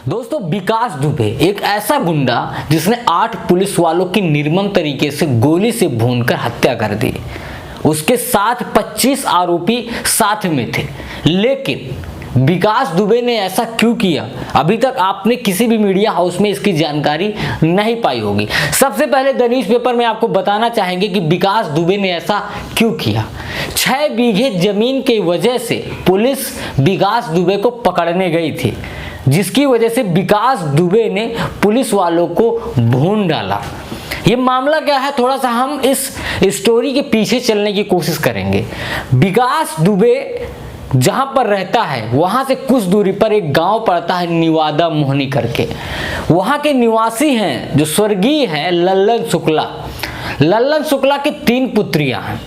दोस्तों, विकास दुबे एक ऐसा गुंडा जिसने 8 पुलिस वालों की निर्मम तरीके से गोली से भूनकर हत्या कर दी। उसके साथ 25 आरोपी साथ में थे, लेकिन विकास दुबे ने ऐसा क्यों किया, अभी तक आपने किसी भी मीडिया हाउस में इसकी जानकारी नहीं पाई होगी। सबसे पहले द न्यूज़ पेपर में आपको बताना चाहेंगे कि विकास दुबे ने ऐसा क्यों किया। 6 बीघे जमीन की वजह से पुलिस विकास दुबे को पकड़ने गई थी, जिसकी वजह से विकास दुबे ने पुलिस वालों को भून डाला। ये मामला क्या है, थोड़ा सा हम इस स्टोरी के पीछे चलने की कोशिश करेंगे। विकास दुबे जहां पर रहता है वहां से कुछ दूरी पर एक गांव पड़ता है निवादा मोहनी करके। वहां के निवासी हैं जो स्वर्गीय हैं लल्लन शुक्ला। लल्लन शुक्ला की 3 पुत्रियां हैं,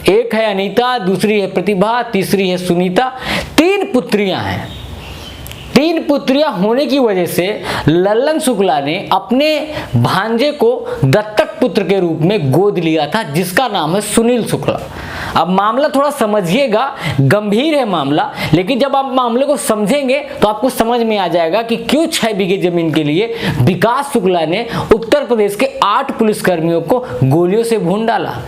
एक है अनीता, दूसरी है प्रतिभा, तीसरी है सुनीता। 3 पुत्रियां हैं। 3 पुत्रियां होने की वजह से लल्लन शुक्ला ने अपने भांजे को दत्तक पुत्र के रूप में गोद लिया था, जिसका नाम है सुनील शुक्ला। अब मामला थोड़ा समझिएगा, गंभीर है मामला, लेकिन जब आप मामले को समझेंगे तो आपको समझ में आ जाएगा कि क्यों 6 बीघे जमीन के लिए विकास शुक्ला ने उत्तर प्रदेश के 8 पुलिसकर्मियों को गोलियों से भून डाला।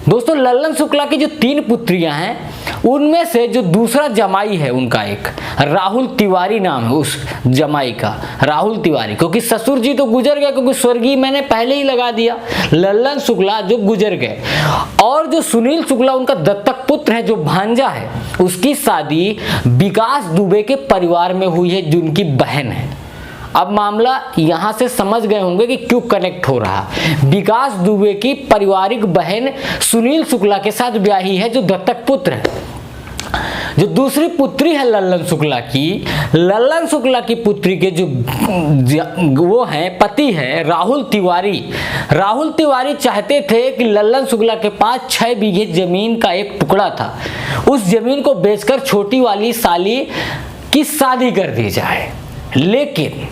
दोस्तों, लल्लन शुक्ला की जो 3 पुत्रियां हैं, उनमें से जो दूसरा जमाई है उनका, एक राहुल तिवारी नाम है उस जमाई का, राहुल तिवारी, क्योंकि ससुर जी तो गुजर गए, क्योंकि स्वर्गीय मैंने पहले ही लगा दिया, लल्लन शुक्ला जो गुजर गए। और जो सुनील शुक्ला उनका दत्तक पुत्र है, जो भांजा है, उसकी शादी विकास दुबे के परिवार में हुई है, जो उनकी बहन है। अब मामला यहां से समझ गए होंगे कि क्यों कनेक्ट हो रहा। विकास दुबे की पारिवारिक बहन सुनील शुक्ला के साथ ब्याही है, जो दत्तक पुत्र है। जो दूसरी पुत्री है लल्लन शुक्ला की पुत्री के जो वो हैं पति है राहुल तिवारी। राहुल तिवारी चाहते थे कि लल्लन शुक्ला के पास 6 बीघे जमीन का एक टुकड़ा था, उस जमीन को बेचकर छोटी वाली साली की शादी कर दी जाए। लेकिन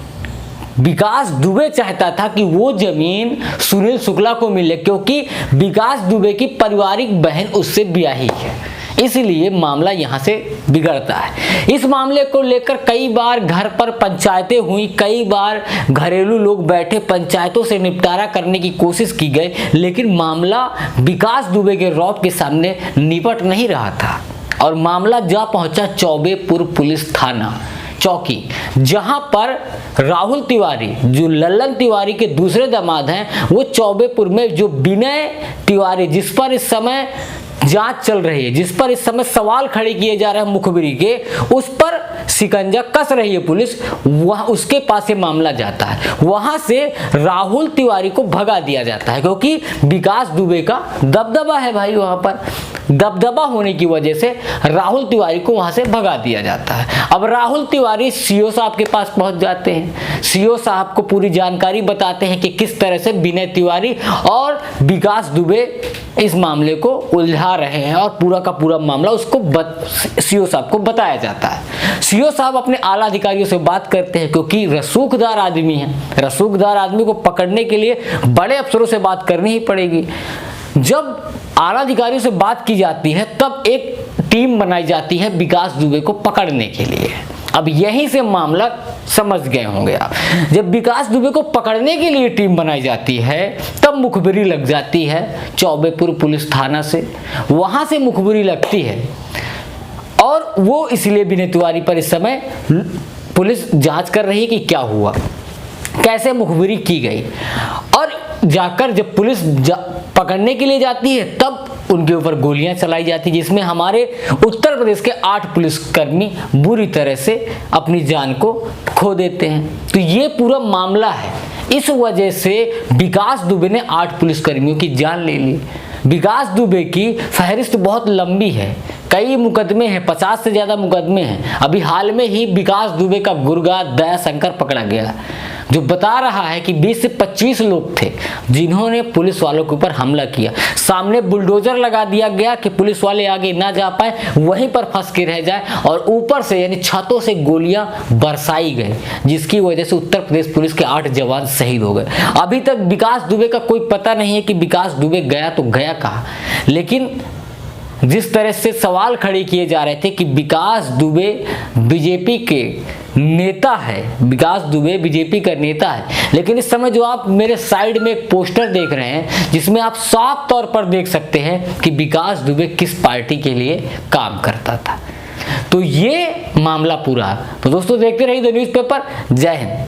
विकास दुबे चाहता था कि वो जमीन सुनील शुक्ला को मिले, क्योंकि विकास दुबे की पारिवारिक बहन उससे ब्याही है। इसलिए मामला यहां से बिगड़ता है। इस मामले को लेकर कई बार घर पर पंचायतें हुई, कई बार घरेलू लोग बैठे, पंचायतों से निपटारा करने की कोशिश की गई, लेकिन मामला विकास दुबे के रौब के सामने निपट नहीं रहा था। और मामला जा पहुंचा चौबेपुर पुलिस थाना चौकी, जहां पर राहुल तिवारी, जो लल्लन तिवारी के दूसरे दामाद हैं, वो चौबेपुर में जो विनय तिवारी, जिस पर इस समय जांच चल रही है, जिस पर इस समय सवाल खड़े किए जा रहे हैं मुखबिरी के, उस पर शिकंजा कस रही है पुलिस, वहां उसके पास ये मामला जाता है। वहां से राहुल तिवारी को भगा दिया जाता है, क्योंकि विकास दुबे का दबदबा है भाई, वहां पर दबदबा होने की वजह से राहुल तिवारी को वहां से भगा दिया जाता है। अब राहुल तिवारी सीओ साहब के पास पहुंच जाते हैं। सीओ साहब को पूरी जानकारी बताते हैं कि किस तरह से विनय तिवारी और विकास दुबे इस मामले को उलझा रहे हैं, और पूरा का पूरा मामला उसको सीओ साहब को बताया जाता है। सीओ साहब अपने आला अधिकारियों से बात करते हैं, क्योंकि रसूखदार आदमी है, रसूखदार आदमी को पकड़ने के लिए बड़े अफसरों से बात करनी ही पड़ेगी। जब आला अधिकारियों से बात की जाती है, तब एक टीम बनाई जाती है विकास दुबे को पकड़ने के लिए। अब यहीं से मामला समझ गए होंगे आप। जब विकास दुबे को पकड़ने के लिए टीम बनाई जाती है, तब मुखबिरी लग जाती है चौबेपुर पुलिस थाना से। वहां से मुखबिरी लगती है, और वो इसलिए विनय तिवारी पर इस समय पुलिस जांच कर रही है कि क्या हुआ, कैसे मुखबिरी की गई। और जाकर जब पुलिस पकड़ने के लिए जाती है, तब उनके ऊपर गोलियां चलाई जाती, जिसमें हमारे उत्तर प्रदेश के 8 पुलिसकर्मी बुरी तरह से अपनी जान को खो देते हैं। तो ये पूरा मामला है। इस वजह से विकास दुबे ने 8 पुलिसकर्मियों की जान ले ली। विकास दुबे की फहरिस्त बहुत लंबी है, कई मुकदमे हैं, 50 से ज्यादा मुकदमे हैं। अभी हाल में ही विकास दुबे का गुर्गा दया शंकर पकड़ा गया, जो बता रहा है कि 20 से 25 लोग थे जिन्होंने पुलिस वालों के ऊपर हमला किया। सामने बुलडोजर लगा दिया गया कि पुलिस वाले आगे ना जा पाए, वहीं पर फंस के रह जाए, और ऊपर से यानी छतों से गोलियां बरसाई गई, जिसकी वजह से उत्तर प्रदेश पुलिस के 8 जवान शहीद हो गए। अभी तक विकास दुबे का कोई पता नहीं है कि विकास दुबे गया तो गया कहाँ, लेकिन जिस तरह से सवाल खड़े किए जा रहे थे कि विकास दुबे बीजेपी के नेता है, विकास दुबे बीजेपी का नेता है, लेकिन इस समय जो आप मेरे साइड में एक पोस्टर देख रहे हैं जिसमें आप साफ तौर पर देख सकते हैं कि विकास दुबे किस पार्टी के लिए काम करता था। तो ये मामला पूरा है। तो दोस्तों देखते रहिए द न्यूज़पेपर। जय हिंद।